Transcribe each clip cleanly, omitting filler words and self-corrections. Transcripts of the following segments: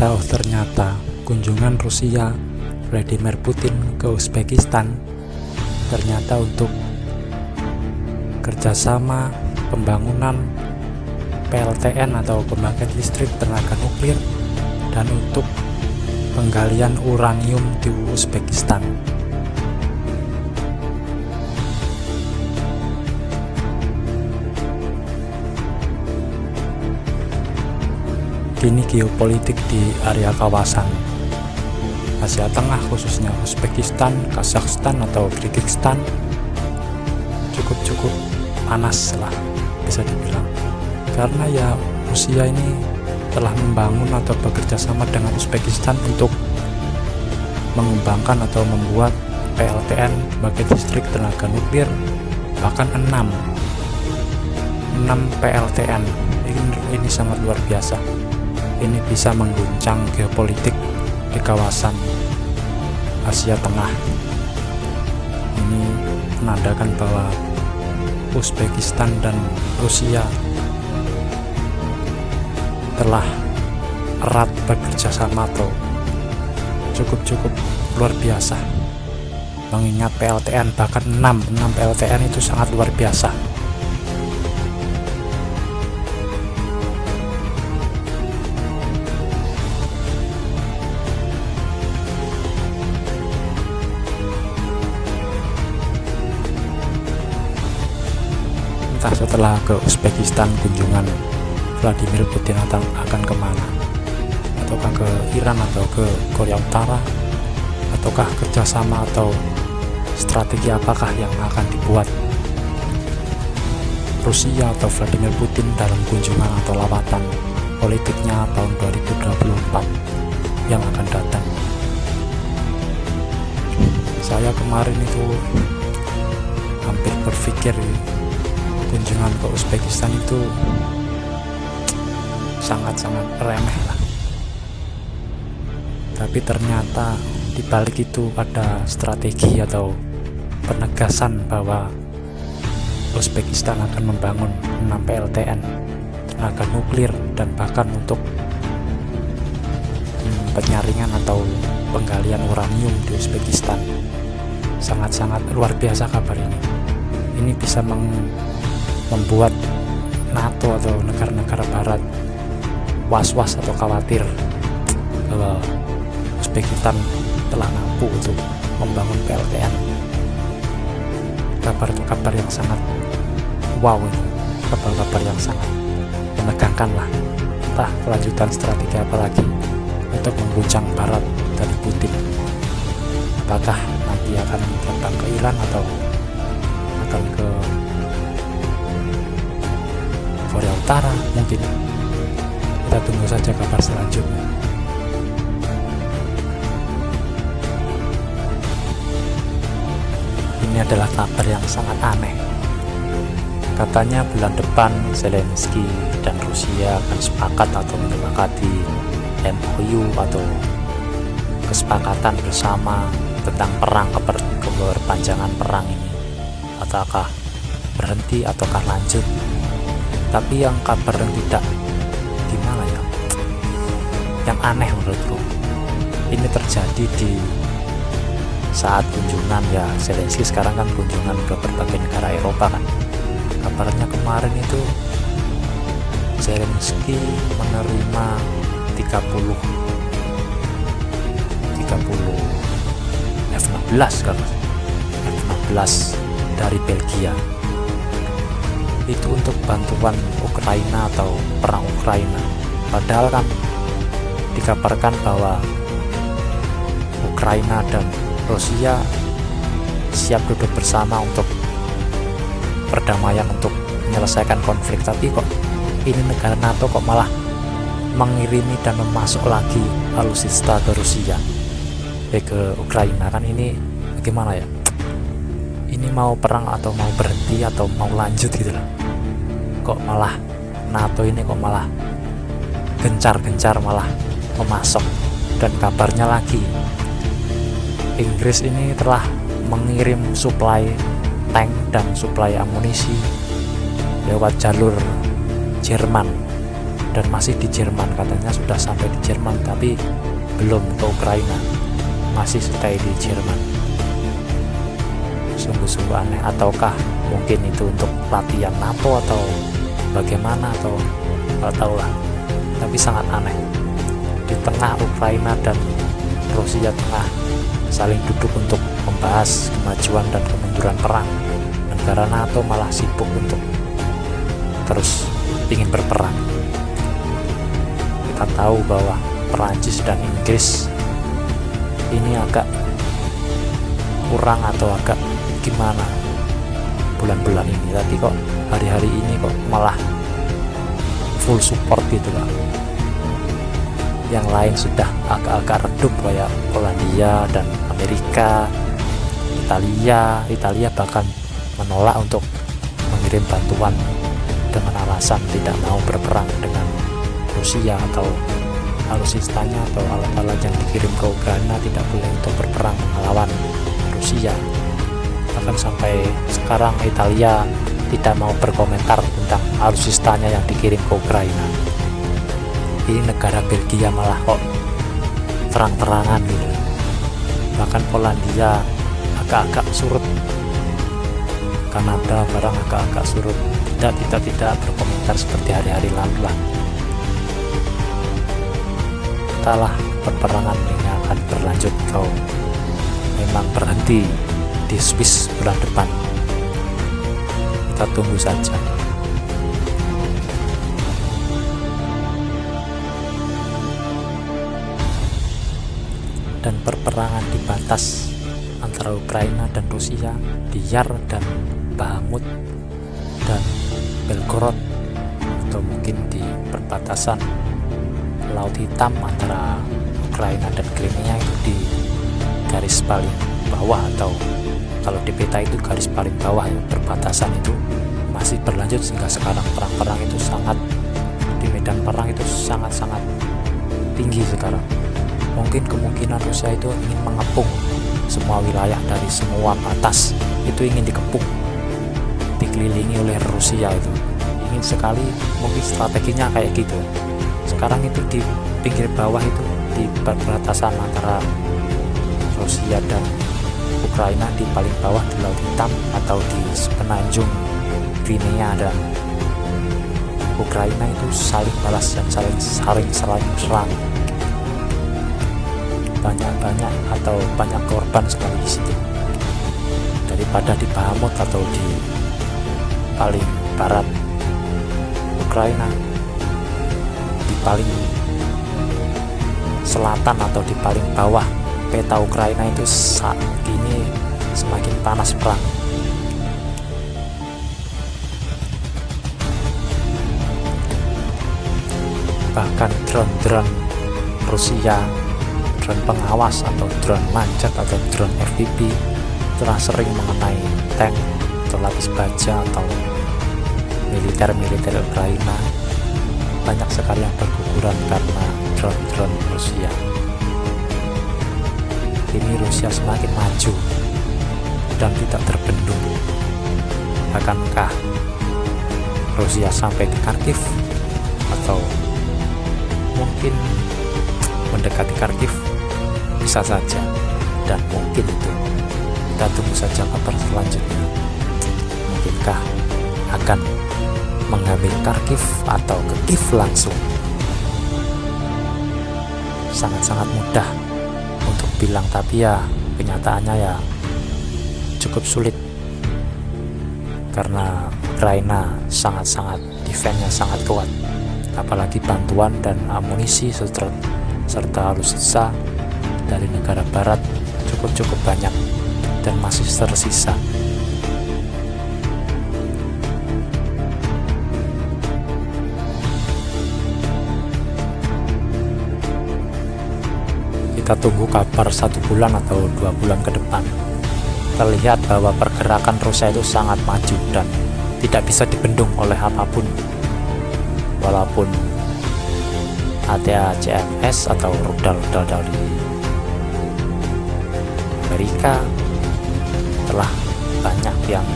ternyata kunjungan Rusia Vladimir Putin ke Uzbekistan ternyata untuk kerjasama pembangunan PLTN atau pembangkit listrik tenaga nuklir dan untuk penggalian uranium di Uzbekistan. Kini geopolitik di area kawasan Asia Tengah khususnya Uzbekistan, Kazakhstan atau Kyrgyzstan cukup panas lah bisa dibilang, karena ya Rusia ini telah membangun atau bekerja sama dengan Uzbekistan untuk mengembangkan atau membuat PLTN pembangkit listrik tenaga nuklir, bahkan 6 PLTN. Ini sangat luar biasa. Ini bisa mengguncang geopolitik di kawasan Asia Tengah. Ini menandakan bahwa Uzbekistan dan Rusia telah erat bekerja sama atau cukup luar biasa. Mengingat PLTN bahkan 6 PLTN itu sangat luar biasa. Entah setelah ke Uzbekistan kunjungan Vladimir Putin akan kemana, ataukah ke Iran atau ke Korea Utara, ataukah kerjasama atau strategi apakah yang akan dibuat Rusia atau Vladimir Putin dalam kunjungan atau lawatan politiknya tahun 2024 yang akan datang. Saya kemarin itu hampir berpikir kunjungan ke Uzbekistan itu sangat-sangat remeh lah, tapi ternyata di balik itu ada strategi atau penegasan bahwa Uzbekistan akan membangun 6 PLTN tenaga nuklir dan bahkan untuk penyaringan atau penggalian uranium di Uzbekistan. Sangat-sangat luar biasa kabar ini. Ini bisa membuat NATO atau negara-negara barat was-was atau khawatir bahwa Uzbekistan telah mampu untuk membangun PLTN. Kabar-kabar yang sangat wow ini, kabar-kabar yang sangat menegangkan lah. Entah kelanjutan strategi apa lagi untuk mengguncang barat dari Putin. Apakah nanti akan datang ke Iran atau akan ke Korea Utara mungkin. Kita tunggu saja kabar selanjutnya. Ini adalah kabar yang sangat aneh. Katanya bulan depan Zelensky dan Rusia akan sepakat atau menyepakati MOU atau kesepakatan bersama tentang perang, keberpanjangan perang ini. Ataukah berhenti ataukah lanjut? Tapi yang kabar yang tidak gimana ya, yang aneh menurutku, ini terjadi di saat kunjungan ya Zelensky sekarang kan kunjungan ke berbagai negara Eropa kan. Kabarnya kemarin itu Zelensky menerima 30 F-16 kan, F-16 dari Belgia. Itu untuk bantuan Ukraina atau perang Ukraina. Padahal kan dikabarkan bahwa Ukraina dan Rusia siap duduk bersama untuk perdamaian, untuk menyelesaikan konflik. Tapi kok ini negara NATO kok malah mengirimi dan memasuk lagi alutsista ke Rusia, ke Ukraina. Kan ini bagaimana ya, ini mau perang atau mau berhenti atau mau lanjut gitu lah. Kok malah NATO ini kok malah gencar-gencar malah memasok. Dan kabarnya lagi Inggris ini telah mengirim suplai tank dan suplai amunisi lewat jalur Jerman dan masih di Jerman, katanya sudah sampai di Jerman tapi belum ke Ukraina, masih stay di Jerman. Sungguh-sungguh aneh, ataukah mungkin itu untuk latihan NATO atau bagaimana, atau nggak tahu lah, tapi sangat aneh. Di tengah Ukraina dan Rusia tengah saling duduk untuk membahas kemajuan dan kemunduran perang, negara NATO malah sibuk untuk terus ingin berperang. Kita tahu bahwa Perancis dan Inggris ini agak kurang atau agak gimana bulan-bulan ini, tapi kok hari-hari ini kok malah full support gitu lah. Yang lain sudah agak-agak redup kayak Polandia dan Amerika. Italia bahkan menolak untuk mengirim bantuan dengan alasan tidak mau berperang dengan Rusia, atau alutsistanya atau alat-alat yang dikirim ke Ukraina tidak boleh untuk berperang melawan Rusia. Bahkan sampai sekarang Italia tidak mau berkomentar tentang alutsistanya yang dikirim ke Ukraina. Ini negara Belgia malah kok terang-terangan gitu. Bahkan Polandia agak-agak surut, Kanada barang agak-agak surut, tidak berkomentar seperti hari-hari lalu lah. Entahlah peperangan ini akan berlanjut atau memang berhenti di Swiss bulan depan. Kita tunggu saja. Dan perperangan di batas antara Ukraina dan Rusia, di Yar dan Bakhmut dan Belgorod, atau mungkin di perbatasan Laut Hitam antara Ukraina dan Crimea, itu di garis paling bawah, atau kalau di peta itu garis paling bawah ya, perbatasan itu masih berlanjut sehingga sekarang perang-perang itu sangat, di medan perang itu sangat-sangat tinggi sekarang. Mungkin kemungkinan Rusia itu ingin mengepung semua wilayah dari semua batas, itu ingin dikepung, dikelilingi oleh Rusia. Itu ingin sekali, mungkin strateginya kayak gitu. Sekarang itu di pinggir bawah itu, di perbatasan antara Rusia dan Ukraina, di paling bawah di Laut Hitam atau di sepenanjung Crimea dan Ukraina, itu saling balas dan saling serang. Banyak korban sekali di situ, daripada di Bakhmut atau di paling barat Ukraina, di paling selatan atau di paling bawah peta Ukraina itu saat ini semakin panas perang. Bahkan drone Rusia, drone pengawas atau drone manjat atau drone FPV telah sering mengenai tank atau lapis baja atau militer Ukraina. Banyak sekali yang berguguran karena drone Rusia. Ini Rusia semakin maju dan tidak terbendung. Akankah Rusia sampai ke Kharkiv, atau mungkin mendekati Kharkiv? Bisa saja, dan mungkin itu. Kita tunggu saja kabar selanjutnya. Mungkinkah akan mengambil Kharkiv atau ke Kiev langsung? Sangat-sangat mudah untuk bilang, tapi ya kenyataannya ya cukup sulit, karena Ukraina sangat-sangat defense-nya sangat kuat, apalagi bantuan dan amunisi serta alutsista dari negara barat cukup banyak dan masih tersisa. Kita tunggu kabar 1 bulan atau 2 bulan ke depan. Terlihat bahwa pergerakan Rusia itu sangat maju dan tidak bisa dibendung oleh apapun. Walaupun ATACMS atau rudal-rudal dari Amerika telah banyak yang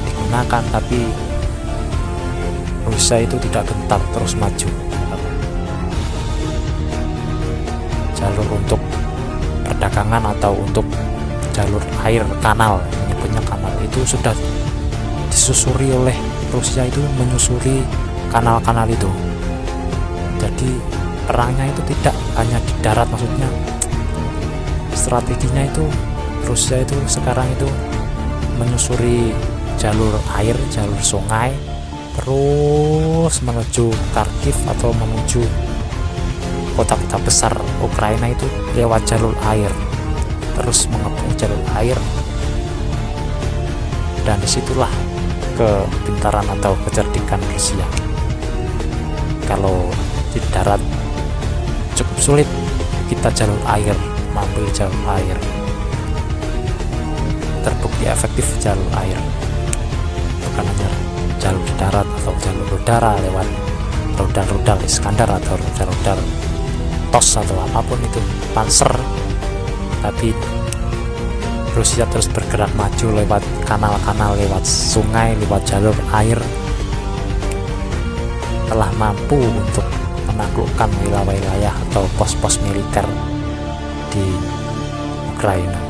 digunakan, tapi Rusia itu tidak gentar terus maju. Jalur untuk perdagangan atau untuk jalur air kanal, menyebutnya kanal, itu sudah disusuri oleh Rusia, itu menyusuri kanal-kanal itu. Jadi perangnya itu tidak hanya di darat, maksudnya strateginya itu Rusia itu sekarang itu menyusuri jalur air, jalur sungai, terus menuju Kharkiv atau menuju kota-kota besar Ukraina itu lewat jalur air, terus mengepung jalur air. Dan disitulah kepintaran atau kecerdikan Rusia. Kalau di darat cukup sulit, kita jalur air, mengambil jalur air, terbukti efektif jalur air, bukan hanya jalur darat atau jalur udara lewat rudal-rudal Iskandar atau rudal-rudal TOS atau apapun itu, Panzer, tapi Rusia terus bergerak maju lewat kanal-kanal, lewat sungai, lewat jalur air, telah mampu untuk menaklukkan wilayah-wilayah atau pos-pos militer di Ukraina.